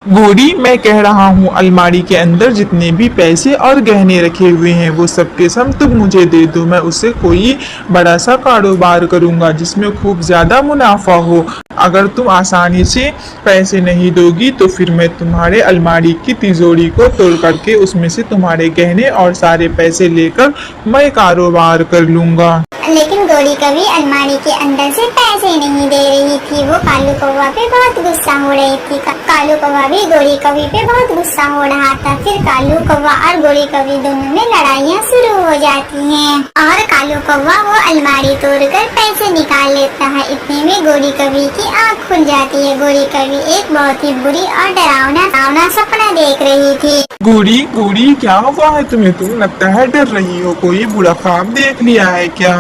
गोरी, मैं कह रहा हूँ अलमारी के अंदर जितने भी पैसे और गहने रखे हुए हैं वो सब के सब तुम मुझे दे दो। मैं उससे कोई बड़ा सा कारोबार करूँगा जिसमें खूब ज़्यादा मुनाफा हो। अगर तुम आसानी से पैसे नहीं दोगी तो फिर मैं तुम्हारे अलमारी की तिजोरी को तोड़ करके उसमें से तुम्हारे गहने और सारे पैसे लेकर मैं कारोबार कर लूँगा। लेकिन गोरी कभी अलमारी के अंदर से पैसे नहीं दे रही थी। वो कालू कौवा पे बहुत गुस्सा हो रही थी। कालू कौवा भी गोरी कौवी पे बहुत गुस्सा हो रहा था। फिर कालू कौवा और गोरी कौवी दोनों में लड़ाइयाँ शुरू हो जाती हैं और कालू कौवा वो अलमारी तोड़कर पैसे निकाल लेता है। इतने में गोरी कौवी की आँख खुल जाती है। गोरी कौवी एक बहुत ही बुरी और डरावना सपना देख रही थी। गोरी गोरी, क्या हुआ है तुम्हें? तुम लगता है डर रही हो। कोई बुरा ख्वाब देख लिया है क्या?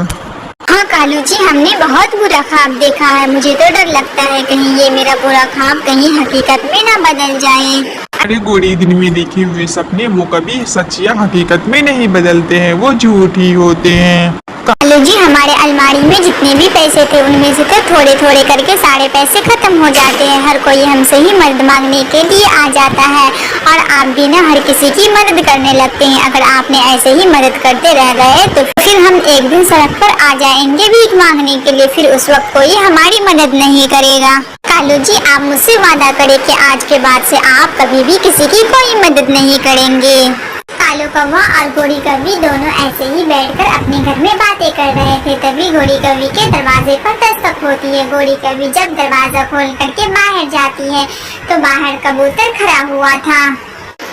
हाँ कालू जी, हमने बहुत बुरा ख्वाब देखा है। मुझे तो डर लगता है कहीं ये मेरा बुरा ख्वाब कहीं हकीकत में ना बदल जाए। अरे गोरी, दिन में देखे हुए सपने वो कभी सच या हकीकत में नहीं बदलते हैं, वो झूठ ही होते हैं। कालू जी, हमारे अलमारी में जितने भी पैसे थे उनमें से तो थोड़े थोड़े करके सारे पैसे खत्म हो जाते हैं। हर कोई हमसे ही मदद मांगने के लिए आ जाता है और आप भी ना हर किसी की मदद करने लगते हैं। अगर आपने ऐसे ही मदद करते रह गए तो फिर हम एक दिन सड़क पर आ जाएंगे भीख मांगने के लिए। फिर उस वक्त कोई हमारी मदद नहीं करेगा। कालू जी, आप मुझसे वादा करें कि आज के बाद से आप कभी भी किसी की कोई मदद नहीं करेंगे। कालू कौवा और गोरी कौवी दोनों ऐसे ही बैठकर अपने घर में बातें कर रहे थे। तभी गोरी कौवी के दरवाजे पर दस्तक होती है। गोरी कौवी जब दरवाजा खोल करके बाहर जाती है तो बाहर कबूतर खड़ा हुआ था।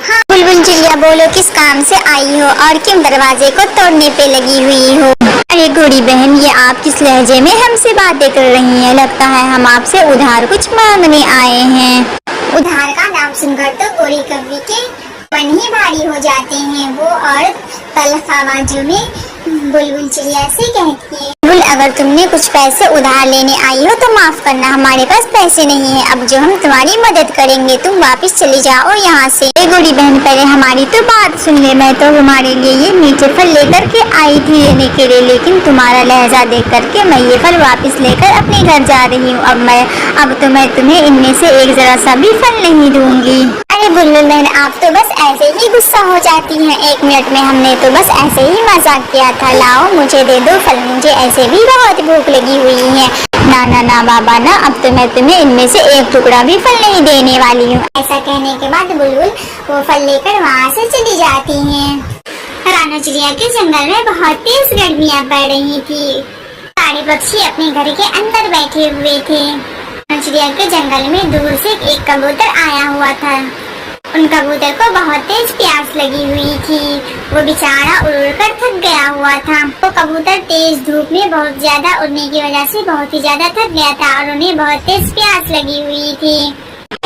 हाँ बुलबुल चिड़िया, बोलो किस काम से आई हो और क्यों दरवाजे को तोड़ने पे लगी हुई हो? अरे गोरी बहन, ये आप किस लहजे में हमसे बातें कर रही हैं? लगता है हम आपसे उधार कुछ मांगने आए हैं। उधार का नाम सुनकर तो गोरी कौवी के मन ही भारी हो जाते हैं। वो और तल्ख आवाजों में बुलबुल चिड़िया से कहती है, बुल, अगर तुमने कुछ पैसे उधार लेने आई हो तो माफ करना, हमारे पास पैसे नहीं है। अब जो हम तुम्हारी मदद करेंगे, तुम वापस चली जाओ यहाँ से। गोरी बहन, पहले हमारी तो बात सुन ले। मैं तो तुम्हारे लिए ये मीठे फल लेकर के आई थी लेने के लिए, लेकिन तुम्हारा लहजा देख करके मैं ये फल वापस लेकर अपने घर जा रही हूँ। अब तो मैं तुम्हें इनमें से एक जरा सा भी फल नहीं दूंगी। अरे बुलबुल बहन, आप तो बस ऐसे ही गुस्सा हो जाती हैं। 1 मिनट में हमने तो बस ऐसे ही मजाक किया था। लाओ मुझे दे दो फल, मुझे ऐसे भी बहुत भूख लगी हुई है। ना ना ना बाबा ना, अब तो मैं तुम्हें इनमें से एक टुकड़ा भी फल नहीं देने वाली हूँ। ऐसा कहने के बाद बुलबुल वो फल लेकर वहाँ से चली जाती हैं। राना चिड़िया के जंगल में बहुत तेज गर्मियाँ पड़ रही थी। सारे पक्षी अपने घर के अंदर बैठे हुए थे। राना चिड़िया के जंगल में दूर से एक कबूतर आया हुआ था। उन कबूतर को बहुत तेज प्यास लगी हुई थी। वो बेचारा उड़ कर थक गया हुआ था। वो कबूतर तेज धूप में बहुत ज्यादा उड़ने की वजह से बहुत ही ज्यादा थक गया था और उन्हें बहुत तेज प्यास लगी हुई थी।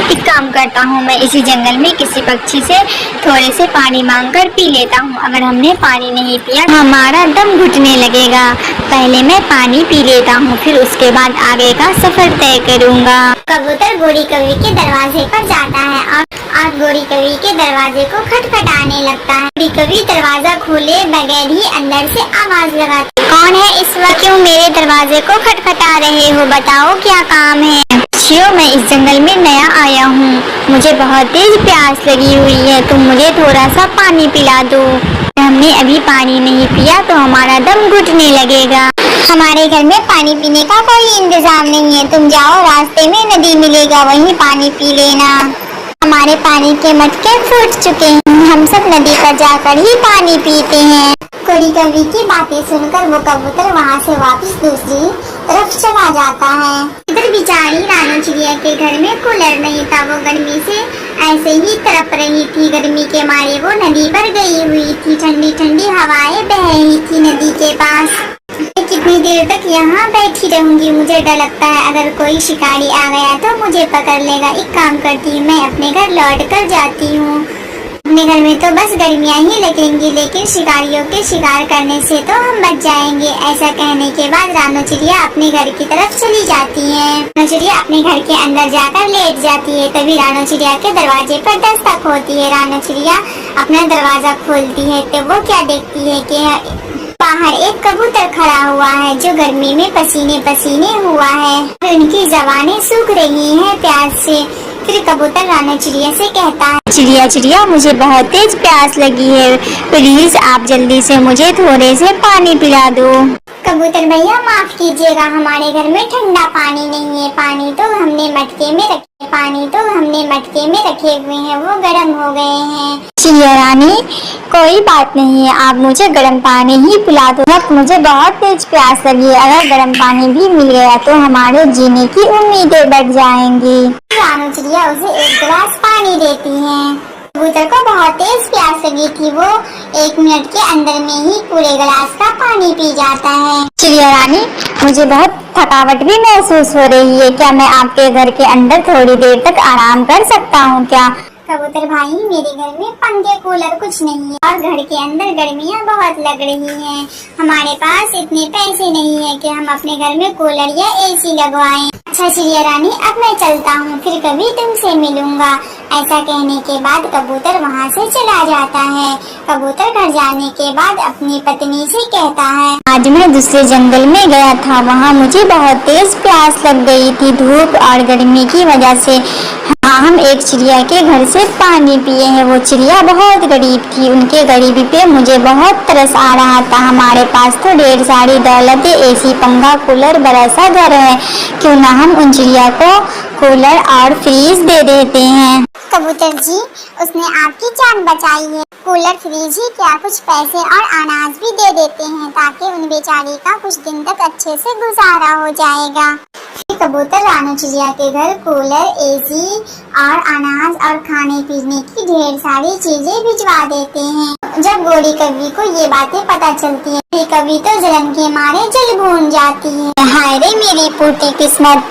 एक काम करता हूँ, मैं इसी जंगल में किसी पक्षी से थोड़े से पानी मांगकर पी लेता हूँ। अगर हमने पानी नहीं पिया हमारा दम घुटने लगेगा। पहले मैं पानी पी लेता हूँ, फिर उसके बाद आगे का सफर तय करूँगा। कबूतर गोरी कौवी के दरवाजे पर जाता है और गोरी कौवी के दरवाजे को खटखटाने लगता है। गोरी कौवी दरवाजा खोले बगैर ही अंदर से आवाज लगाती, कौन है इस वक्त? क्यों मेरे दरवाजे को खटखटा रहे हो? बताओ क्या काम है? मैं इस जंगल में नया आया हूँ, मुझे बहुत तेज प्यास लगी हुई है, तुम मुझे थोड़ा सा पानी पिला दो। हमने अभी पानी नहीं पिया तो हमारा दम घुटने लगेगा। हमारे घर में पानी पीने का कोई इंतजाम नहीं है। तुम जाओ, रास्ते में नदी मिलेगा, वहीं पानी पी लेना। हमारे पानी के मटके फूट चुके हैं, हम सब नदी पर जाकर ही पानी पीते हैं। गोरी कौवी की बातें सुनकर वो कबूतर वहाँ से वापस दूसरी तरफ चला जाता है। इधर बेचारी रानी चिड़िया के घर में कूलर नहीं था। वो गर्मी से ऐसे ही तड़प रही थी। गर्मी के मारे वो नदी पर गई हुई थी। ठंडी ठंडी हवाएं बह रही थी नदी के पास। कितनी देर तक यहाँ बैठी रहूंगी? मुझे डर लगता है अगर कोई शिकारी आ गया तो मुझे पकड़ लेगा। एक काम करती हूँ, मैं अपने घर लौट कर जाती हूँ। अपने घर में तो बस गर्मियाँ ही लगेंगी, लेकिन शिकारियों के शिकार करने से तो हम बच जाएंगे। ऐसा कहने के बाद रानो चिड़िया अपने घर की तरफ चली जाती है। रानो चिड़िया अपने घर के अंदर जाकर लेट जाती है। तभी रानो चिड़िया के दरवाजे पर दस्तक होती है। रानो चिड़िया अपना दरवाजा खोलती है तो वो क्या देखती है कि बाहर एक कबूतर खड़ा हुआ है जो गर्मी में पसीने पसीने हुआ है। उनकी जबानें सूख रही हैं प्यास से। फिर कबूतर रानू चिड़िया से कहता है, चिड़िया चिड़िया मुझे बहुत तेज प्यास लगी है, प्लीज आप जल्दी से मुझे थोड़े से पानी पिला दो। कबूतर भैया माफ कीजिएगा, हमारे घर में ठंडा पानी नहीं है, पानी तो हमने मटके में रखे हुए हैं, वो गर्म हो गए हैं। चिड़िया रानी कोई बात नहीं है, आप मुझे गर्म पानी ही पिला दो, मुझे बहुत तेज प्यास लगी है, अगर गर्म पानी भी मिल गया तो हमारे जीने की उम्मीदें बढ़ जाएंगी। रानू चिड़िया उसे एक गिलास पानी देती है। कबूतर को बहुत तेज प्यास लगी थी, वो 1 मिनट के अंदर में ही पूरे गिलास का पानी पी जाता है। चिड़िया रानी मुझे बहुत थकावट भी महसूस हो रही है, क्या मैं आपके घर के अंदर थोड़ी देर तक आराम कर सकता हूँ क्या? कबूतर भाई मेरे घर में पंखे कूलर कुछ नहीं है और घर के अंदर गर्मियाँ बहुत लग रही हैं। हमारे पास इतने पैसे नहीं है कि हम अपने घर में कूलर या एसी लगवाएं। अच्छा चिड़िया रानी अब मैं चलता हूँ, फिर कभी तुमसे मिलूंगा। ऐसा कहने के बाद कबूतर वहाँ से चला जाता है। कबूतर घर जाने के बाद अपनी पत्नी से कहता है, आज मैं दूसरे जंगल में गया था, वहाँ मुझे बहुत तेज प्यास लग गई थी धूप और गर्मी की वजह से। हम एक चिड़िया के घर से पानी पिए हैं, वो चिड़िया बहुत गरीब थी, उनके गरीबी पे मुझे बहुत तरस आ रहा था। हमारे पास तो ढेर सारी दौलत है, एसी पंखा कूलर बड़ा सा घर है, क्यों ना हम उन चिड़िया को कूलर और फ्रीज दे देते हैं। कबूतर जी उसने आपकी जान बचाई है, कूलर फ्रीज ही क्या कुछ पैसे और अनाज भी दे देते हैं ताकि उन बेचारी का कुछ दिन तक अच्छे से गुजारा हो जाएगा। कबूतर रानू चिड़िया के घर कूलर एसी और अनाज और खाने पीने की ढेर सारी चीजें भिजवा देते हैं। जब गोरी कवि को ये बातें पता चलती है, कवि तो जलन के मारे जल भून जाती है। हाय रे मेरी फूटी किस्मत,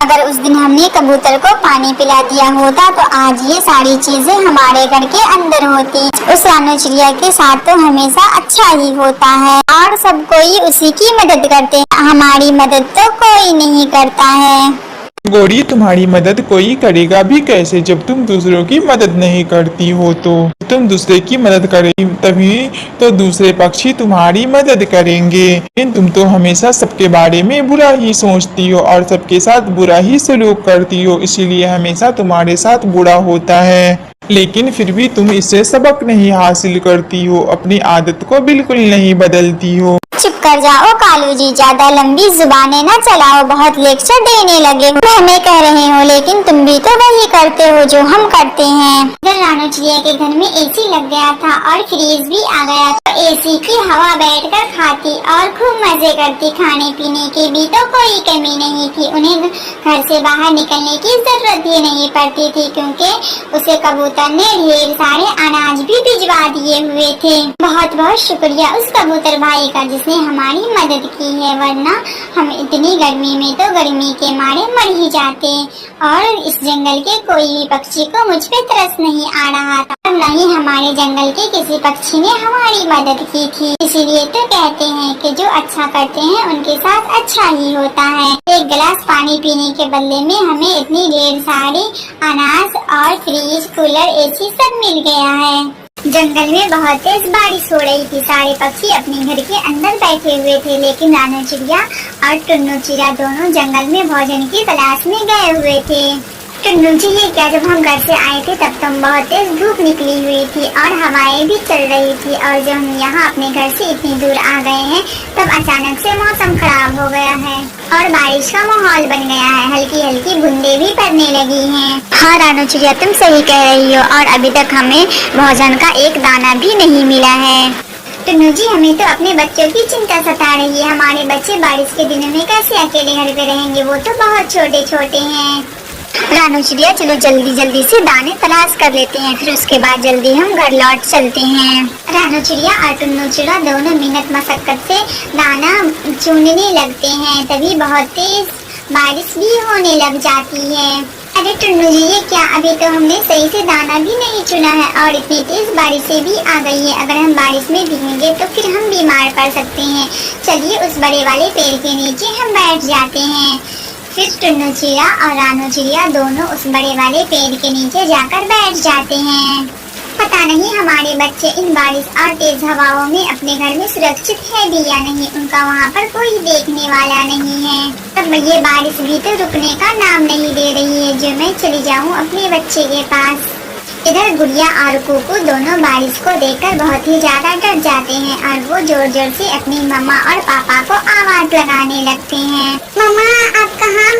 अगर उस दिन हमने कबूतर को पानी पिला दिया होता तो आज ये सारी चीजें हमारे घर के अंदर होती। उस रानू चिड़िया के साथ तो हमेशा अच्छा ही होता है और सब कोई उसी की मदद करते हैं, हमारी मदद तो कोई नहीं करता है। गोरी तुम्हारी मदद कोई करेगा भी कैसे जब तुम दूसरों की मदद नहीं करती हो, तो तुम दूसरे की मदद करेगी तभी तो दूसरे पक्षी तुम्हारी मदद करेंगे। लेकिन तुम तो हमेशा सबके बारे में बुरा ही सोचती हो और सबके साथ बुरा ही सलूक करती हो, इसीलिए हमेशा तुम्हारे साथ बुरा होता है। लेकिन फिर भी तुम इससे सबक नहीं हासिल करती हो, अपनी आदत को बिल्कुल नहीं बदलती हो। चुप कर जाओ कालू जी, ज्यादा लंबी जुबानें न चलाओ, बहुत लेक्चर देने लगे। मैं हमें कह रहे हो लेकिन तुम भी तो वही करते हो जो हम करते हैं। अगर रानू चिड़िया के घर में एसी लग गया था और फ्रीज भी आ गया तो एसी की हवा बैठकर खाती और खूब मजे करती, खाने पीने की भी तो कोई कमी नहीं थी, उन्हें घर से बाहर निकलने की जरूरत ही नहीं पड़ती थी क्योंकि उसे कबूतर ने ढेर सारे अनाज भी भिजवा दिए हुए थे। बहुत बहुत शुक्रिया उस कबूतर भाई का जिसने हमारी मदद की है, वरना हम इतनी गर्मी में तो गर्मी के मारे मर ही जाते और इस जंगल के कोई भी पक्षी को मुझ पे तरस नहीं आ रहा था और न ही हमारे जंगल के किसी पक्षी ने हमारी मदद की थी। इसीलिए तो कहते हैं कि जो अच्छा करते हैं उनके साथ अच्छा ही होता है। एक गिलास पानी पीने के बदले में हमें इतनी ढेर सारी अनाज और फ्रीज कूलर एसी सब मिल गया है। जंगल में बहुत तेज बारिश हो रही थी, सारे पक्षी अपने घर के अंदर बैठे हुए थे, लेकिन रानू चिड़िया और टुन्नू चिड़िया दोनों जंगल में भोजन की तलाश में गए हुए थे। टुन्नू जी ये क्या, जब हम घर से आए थे तब तुम बहुत तेज धूप निकली हुई थी और हवाएं भी चल रही थी और जब हम यहाँ अपने घर से इतनी दूर आ गए हैं तब अचानक से मौसम खराब हो गया है और बारिश का माहौल बन गया है, हल्की हल्की बूंदे भी पड़ने लगी हैं। हाँ रानू चिड़िया तुम सही कह रही हो और अभी तक हमें भोजन का एक दाना भी नहीं मिला है। टुन्नू जी हमें तो अपने बच्चों की चिंता सता रही है, हमारे बच्चे बारिश के दिनों में कैसे अकेले घर पे रहेंगे, वो तो बहुत छोटे छोटे हैं। रानू चिड़िया चलो जल्दी जल्दी से दाने तलाश कर लेते हैं, फिर उसके बाद जल्दी हम घर लौट चलते हैं। रानू चिड़िया और टुन्नू चिड़िया दोनों मेहनत मशक्कत से दाना चुनने लगते हैं, तभी बहुत तेज बारिश भी होने लग जाती है। अरे टुन्नू जी ये क्या, अभी तो हमने सही से दाना भी नहीं चुना है और इतनी तेज बारिशें भी आ गई है, अगर हम बारिश में भीगेंगे तो फिर हम बीमार पड़ सकते हैं। चलिए उस बड़े वाले पेड़ के नीचे हम बैठ जाते हैं। फिर टुन्नू चिड़िया और रानू चिड़िया दोनों उस बड़े वाले पेड़ के नीचे जाकर बैठ जाते हैं। पता नहीं हमारे बच्चे इन बारिश और तेज हवाओं में अपने घर में सुरक्षित है भी या नहीं। उनका वहाँ पर कोई देखने वाला नहीं है। तब ये बारिश भी तो रुकने का नाम नहीं दे रही है जो मैं चली जाऊँ अपने बच्चे के पास। इधर गुड़िया और कुकू दोनों बारिश को देखकर बहुत ही ज्यादा डर जाते हैं और वो जोर जोर से अपनी मम्मा और पापा को आवाज लगाने लगते हैं। मम्मा आप कहाँ